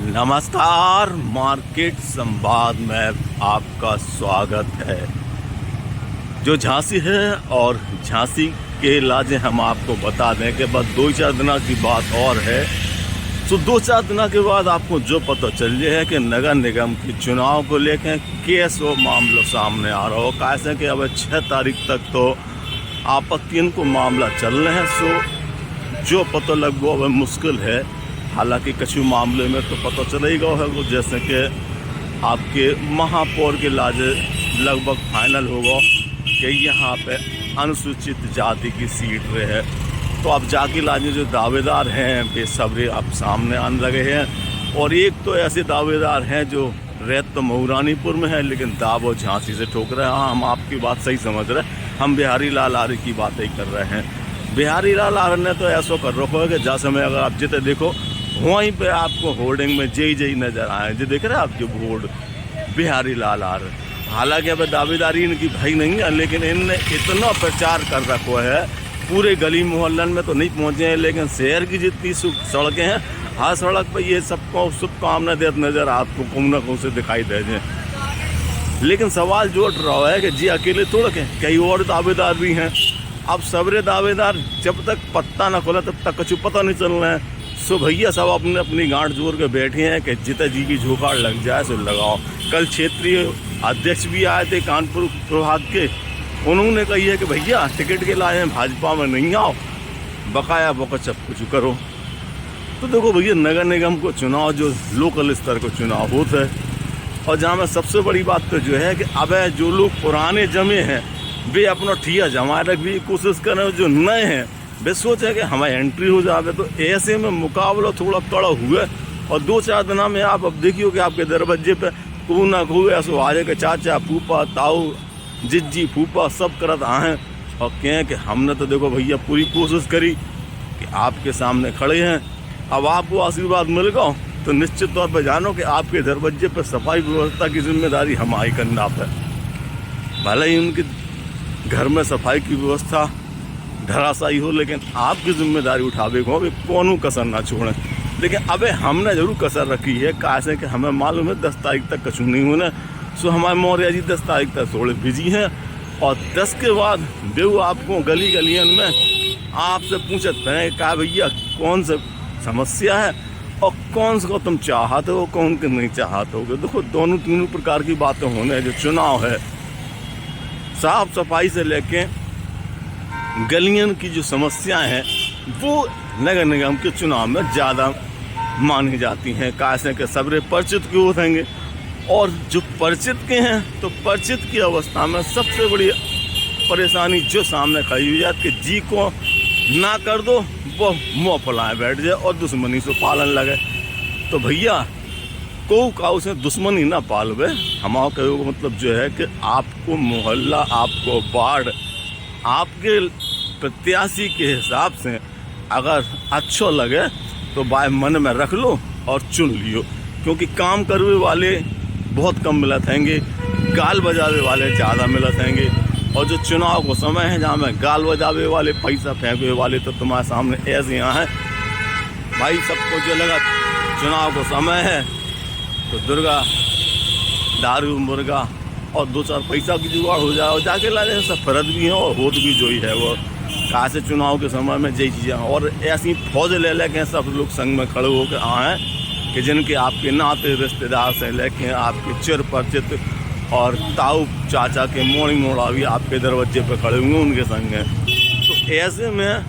नमस्कार, मार्केट संवाद में आपका स्वागत है। जो झांसी है और झांसी के इलाजे हम आपको बता दें कि बस 2-4 दिन की बात और है। तो 2-4 दिन के बाद आपको जो पता चल जाए है कि नगर निगम के चुनाव को लेकर केस वो मामला सामने आ रहा हो। कैसे कि अब 6 तारीख तक तो आपत्तियों को मामला चल रहे हैं। सो जो पता लग वो अब मुश्किल है। हालांकि कुछ मामले में तो पता चलेगा है वो, जैसे कि आपके महापौर के लाजे लगभग फाइनल होगा कि यहाँ पे अनुसूचित जाति की सीट रहे। तो अब जाके लाजे जो दावेदार हैं बेसब्री अब सामने आने लगे हैं। और एक तो ऐसे दावेदार हैं जो रहते तो मऊरानीपुर में है लेकिन दावो झांसी से ठोक रहे हैं। हाँ, हम आपकी बात सही समझ रहे हैं, हम बिहारी लाल आर्य की बात ही कर रहे हैं। बिहारी लाल आर्य ने तो ऐसा कर रखा है कि जैसे में अगर आप जिते देखो वहीं पे आपको होर्डिंग में जय नजर आए जो देख रहे हैं आपके बोर्ड बिहारी लाल आर्य। हालांकि अब दावेदारी इनकी भाई नहीं है लेकिन इनने इतना प्रचार कर रखा है, पूरे गली मोहल्लन में तो नहीं पहुंचे हैं लेकिन शहर की जितनी सड़कें हैं हर सड़क पर ये सबको शुभकामना देते नजर आपको कहूँ ना कहूँ से दिखाई दे जाए। लेकिन सवाल जो उठ रहा है कि जी अकेले थोड़ा के कई और दावेदार भी हैं। अब सबरे दावेदार जब तक पत्ता ना खोला तब तक कुछ पता नहीं चल रहा है। सो भैया सब अपने अपनी गांठ जोड़ के बैठे हैं कि जिता जी की झोंकार लग जाए सो लगाओ। कल क्षेत्रीय अध्यक्ष भी आए थे कानपुर प्रभाग के, उन्होंने कही है कि भैया टिकट के लाए हैं भाजपा में नहीं आओ, बकाया बकच सब कुछ करो। तो देखो भैया नगर निगम को चुनाव जो लोकल स्तर को चुनाव होता है और जहाँ में सबसे बड़ी बात तो जो है कि अब जो लोग पुराने जमे हैं वे अपना ठिया जमाने की भी कोशिश करें, जो नए हैं वे सोचे कि हमारी एंट्री हो जाए। तो ऐसे में मुकाबला थोड़ा कड़ा हुआ और 2-4 दिन में आप अब देखियो कि आपके दरवाजे पे को ना को ऐसा आजे के चाचा फूफा ताऊ जिज्जी फूफा सब करत आए और कहें कि हमने तो देखो भैया पूरी कोशिश करी कि आपके सामने खड़े हैं, अब आपको आशीर्वाद मिल गया तो निश्चित तौर पर जानो कि आपके दरवाजे पर सफाई व्यवस्था की जिम्मेदारी हमारी करना पे। भले ही उनके घर में सफाई की व्यवस्था धराशायी हो लेकिन आपकी जिम्मेदारी उठावे को कौन कसर ना छोड़ें। लेकिन अबे हमने जरूर कसर रखी है, कैसे कि हमें मालूम है 10 तारीख तक कुछ नहीं होना। सो हमारे मौर्य जी 10 तारीख तक थोड़े बिजी हैं और 10 के बाद बेऊ आपको गली गलियन में आपसे पूछते हैं क्या भैया कौन सा समस्या है और कौन सा को तुम चाहते हो कौन के नहीं चाहते हो। देखो तीनों प्रकार की बातें होने जो चुनाव है, साफ सफाई से लेके गलियन की जो समस्याएं हैं वो नगर निगम के चुनाव में ज़्यादा मानी जाती हैं। कैसे के सबरे परिचित क्यों होंगे और जो परिचित के हैं तो परिचित की अवस्था में सबसे बड़ी परेशानी जो सामने खड़ी हुई है कि जी को ना कर दो वो मुँह फुलाए बैठ जाए और दुश्मनी से पालन लगे। तो भैया को काऊ से दुश्मनी ना पालवे। हमारा कहने का मतलब जो है कि आपको मोहल्ला आपको वार्ड आपके प्रत्याशी के हिसाब से अगर अच्छा लगे तो बाय मन में रख लो और चुन लियो, क्योंकि काम करने वाले बहुत कम मिलत हैंगे, गाल बजावे वाले ज़्यादा मिलत हैंगे। और जो चुनाव को समय है जहाँ में गाल बजावे वाले पैसा फेंकने वाले तो तुम्हारे सामने ऐसे यहाँ है। भाई सबको जो लगा चुनाव का समय है तो दुर्गा दारू मुर्गा और 2-4 पैसा की जुगाड़ हो जाए और जाके लाने सब फर्ज भी हैं और होत भी जो ही है वो कहाँ से चुनाव के समय में यही चीज़ें। और ऐसी फौज ले लेके सब लोग संग में खड़े होकर आए कि जिनके आपके नाते रिश्तेदार से लेके आपके चिर परिचित और ताऊ चाचा के मोड़ी मोड़ा भी आपके दरवाजे पर खड़े हुए उनके संग हैं। तो ऐसे में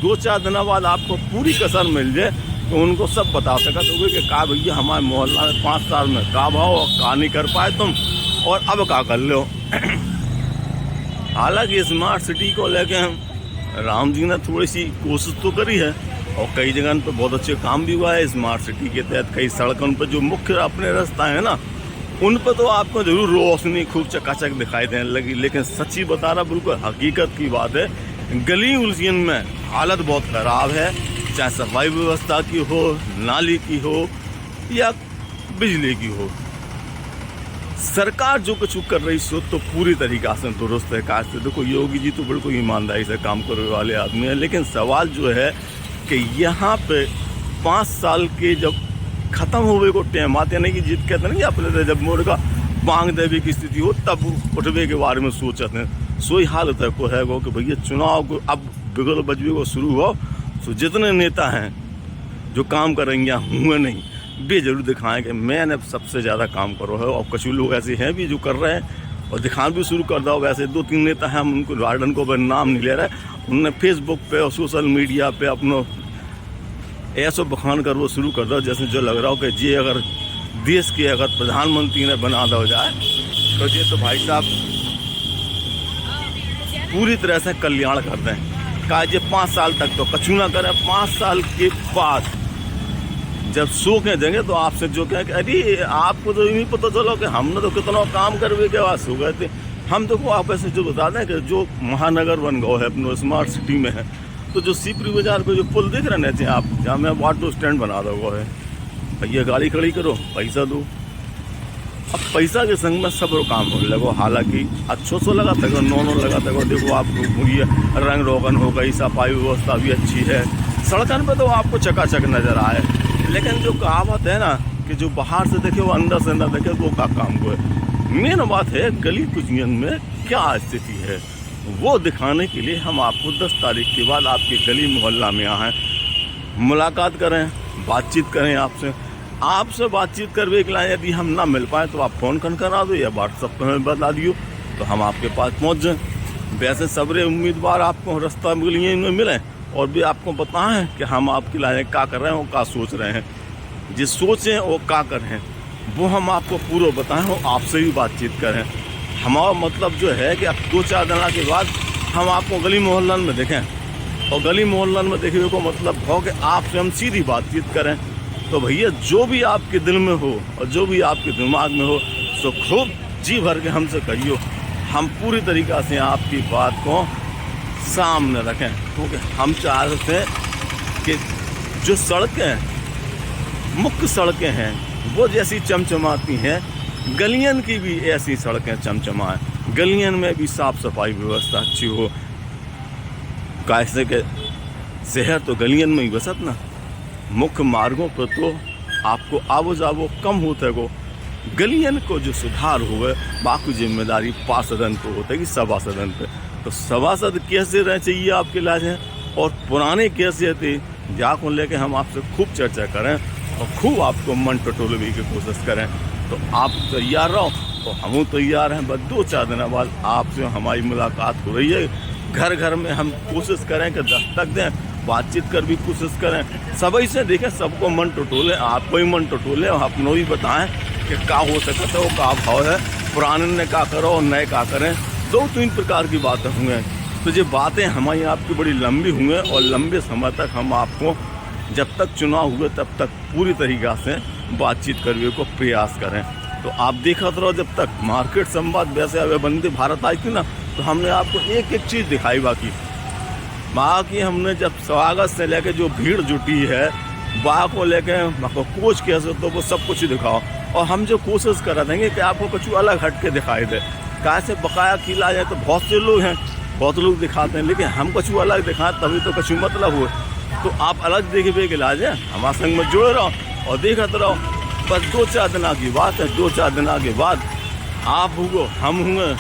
2-4 दिन बाद आपको पूरी कसर मिल जाए तो उनको सब बता सकते होगे कि का भैया हमारे मोहल्ला में 5 साल में का भाव और का नहीं कर पाए तुम और अब का कर लो। हालांकि स्मार्ट सिटी को लेके राम जी ने थोड़ी सी कोशिश तो करी है और कई जगह पर बहुत अच्छे काम भी हुआ है। स्मार्ट सिटी के तहत कई सड़कों पर जो मुख्य अपने रास्ता है ना उन पर तो आपको जरूर रोशनी खूब चकाचक दिखाई देने लगी, लेकिन सच्ची बता रहा बिल्कुल हकीकत की बात है गली उलझन में हालत बहुत ख़राब है, चाहे सफाई व्यवस्था की हो, नाली की हो या बिजली की हो। सरकार जो कुछ कर रही सो तो पूरी तरीक़ा से दुरुस्त है। काश से देखो योगी जी तो बिल्कुल ईमानदारी से काम करने वाले आदमी हैं, लेकिन सवाल जो है कि यहाँ पे 5 साल के जब खत्म होवे को टाइम आते नहीं कि जीत कहते नहीं अपने जब मुर्गा मांग देवी की स्थिति हो तब उठवे के बारे में सोचते हैं। सोई हालत है को है वो कि भैया चुनाव को अब बिगड़ बजबे को शुरू हो तो जितने नेता हैं जो काम करेंगे हुए नहीं वे जरूर दिखाएं कि मैंने सबसे ज़्यादा काम करो है। और कुछ लोग ऐसे हैं भी जो कर रहे हैं और दिखाना भी शुरू कर दो। वैसे 2-3 नेता हैं, हम उनको गार्डन को नाम नहीं ले रहे, उनने फेसबुक पे और सोशल मीडिया पे अपना ऐसा बखान कर वो शुरू कर दो जैसे जो लग रहा हो कि जी अगर देश के अगर प्रधानमंत्री ने बना दो जाए तो ये तो भाई साहब पूरी तरह से कल्याण कर दें। कहा ये 5 साल तक तो कछु ना करें, 5 साल के बाद जब सो के देंगे तो आपसे जो कहें कि अरे आपको तो नहीं पता चलो कि हमने तो कितना काम करवे के बाद सो गए थे। हम देखो आप ऐसे जो बता दें कि जो महानगर बन गया है अपने स्मार्ट सिटी में है, तो जो सीपरी बाजार को जो पुल देख रहे थे आप, जहाँ में ऑटो स्टैंड बना दो वो है, भैया गाड़ी खड़ी करो पैसा दो। अब पैसा के संग में सब काम होने लगो। हालांकि अच्छो सो लगा था, नो लगा था, देखो आपको ये रंग रोगन हो गई, सफाई व्यवस्था भी अच्छी है, सड़कन पे तो आपको चकाचक नजर आए। लेकिन जो कहावत है ना कि जो बाहर से देखे वो अंदर से ना देखे वो का काम को है। मेन बात है गली कुचियन में क्या स्थिति है वो दिखाने के लिए हम आपको 10 तारीख के बाद आपके गली मोहल्ला में आए, मुलाकात करें, बातचीत करें आपसे बातचीत करने के लिए यदि हम ना मिल पाए तो आप फ़ोन करा दो या व्हाट्सएप पर हमें बता दियो तो हम आपके पास पहुंच जाएं। वैसे सबरे उम्मीदवार आपको रास्ता गलियों में मिलें और भी आपको बताएं कि हम आपके लिए क्या कर रहे हैं और क्या सोच रहे हैं। जिस सोचें वो क्या कर रहे हैं वो हम आपको पूरा बताएं और आपसे भी बातचीत करें। हमारा मतलब जो है कि अब 2-4 दिन के बाद हम आपको गली मोहल्लन में देखें और गली मोहल्लन में देखने को मतलब हो कि आपसे हम सीधी बातचीत करें। तो भैया जो भी आपके दिल में हो और जो भी आपके दिमाग में हो तो खूब जी भर के हमसे कहियो, हम पूरी तरीक़ा से आपकी बात को सामने रखें। क्योंकि हम चाहते हैं कि जो सड़कें मुख्य सड़कें हैं वो जैसी चमचमाती हैं, गलियन की भी ऐसी सड़कें चमचमाएं, गलियन में भी साफ़ सफाई व्यवस्था अच्छी हो। कैसे के शहर तो गलियन में ही बसत ना, मुख्य मार्गों पर तो आपको आवो जावो कम होता है। को गलियन को जो सुधार हुए बाकी जिम्मेदारी पार्षदन को होता है कि सभासदन पे। तो सभासद कैसे रह चाहिए आपके इलाज है और पुराने कैसे थे जाको लेके हम आपसे खूब चर्चा करें और खूब आपको मन टटोलने की कोशिश करें। तो आप तैयार रहो तो हम तैयार हैं। बस 2-4 दिन बाद आपसे हमारी मुलाकात हो रही है। घर घर में हम कोशिश करें कि दस्तक दें, बातचीत कर भी कोशिश करें, सभी से देखें, सबको मन टटोले, आपको ही मन टटोले और अपनों भी बताएं कि क्या हो सकता है, वो क्या भाव है, पुराने ने क्या करो और नए क्या करें। 2-3 प्रकार की बातें होंगे। तो ये बातें हमारी आपकी बड़ी लंबी होंगे और लंबे समय तक हम आपको जब तक चुनाव हुए तब तक पूरी तरीक़ा से बातचीत करने को प्रयास करें। तो आप देखते रहो जब तक मार्केट संवाद। वैसे अब वंदे भारत आई थी ना तो हमने आपको एक चीज़ दिखाई, बाकी हमने जब स्वागत से लेके जो भीड़ जुटी है बा को लेके कोच कैसे तो वो सब कुछ दिखाओ। और हम जो कोशिश कर रहे थे कि आपको कुछ अलग हट के दिखाई दे, कैसे बकाया खिला जाए। तो बहुत से लोग हैं, बहुत लोग दिखाते हैं, लेकिन हम कुछ अलग दिखाएं तभी तो कुछ मतलब हो। तो आप अलग देखिए के इलाज है, हमारे संग में जुड़े रहो और देखते रहो। बस 2-4 दिन की बात है, 2-4 दिन के बाद आप हुए, हम हुए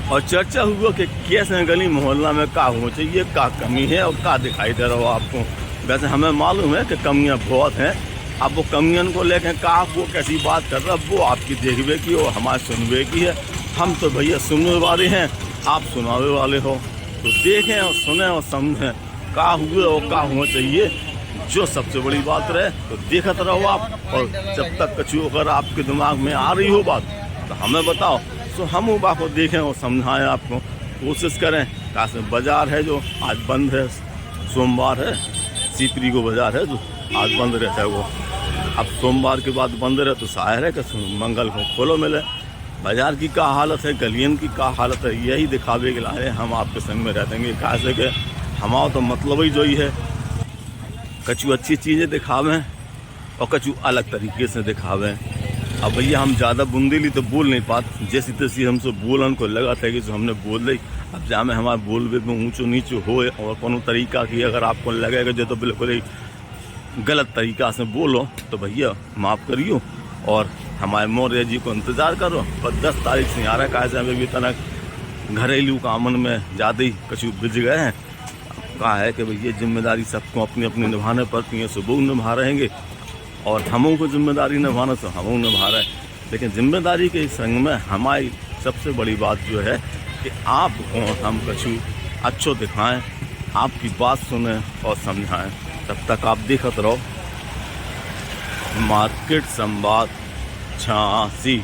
और चर्चा हुआ कि कैसे गली मोहल्ला में क्या होना चाहिए, क्या कमी है और क्या दिखाई दे रहा हो आपको। वैसे हमें मालूम है कि कमियां बहुत हैं। अब वो कमियन को लेकर का वो कैसी बात कर रहा है वो आपकी देखने की और हमारे सुनने की है। हम तो भैया सुनने वाले हैं, आप सुनावे वाले हो। तो देखें और सुने और समझें क्या हुए और क्या होना चाहिए, जो सबसे बड़ी बात रहे। तो देखते रहो आप, और जब तक कछु अगर आपके दिमाग में आ रही हो बात तो हमें बताओ, तो हम वो बात को देखें और समझाएं आपको, कोशिश करें। कैसे बाज़ार है जो आज बंद है, सोमवार है, सीपरी को बाज़ार है जो आज बंद रहता है, वो अब सोमवार के बाद बंद रहे तो शायर है कि मंगल को खोलो मिले। बाज़ार की क्या हालत है, गलियन की क्या हालत है, यही दिखावे के लिए हम आपके संग में रहते हैं। कैसे कि हमारा तो मतलब ही जो ही है, कछु अच्छी चीज़ें दिखावें और कछु अलग तरीके से दिखावें। अब भैया हम ज़्यादा बुंदेली तो बोल नहीं पाते, जैसी तैसी हमसे बोलन को लगा था कि जो हमने बोल ली। अब जहाँ में हमारे बोलबे में ऊँचो नीचो हो और कोनो तरीका की अगर आपको लगेगा जो तो बिल्कुल ही गलत तरीका से बोलो तो भैया माफ़ करियो और हमारे मौर्य जी को इंतज़ार करो। पर 10 तारीख से आ रहा है कैसे हमें भी तनक घरेलू कामन में ज़्यादा ही कछु बिज गए हैं। कहा है कि भैया जिम्मेदारी सबको अपनी अपनी निभाने पड़ती है, सुबह निभा रहेंगे और हमों को जिम्मेदारी निभाना तो हमों निभा रहे हैं। लेकिन जिम्मेदारी के संग में हमारी सबसे बड़ी बात जो है कि आपको हम कछु अच्छो दिखाएं, आपकी बात सुने और समझाएं। तब तक आप देखते रहो मार्केट संवाद झांसी।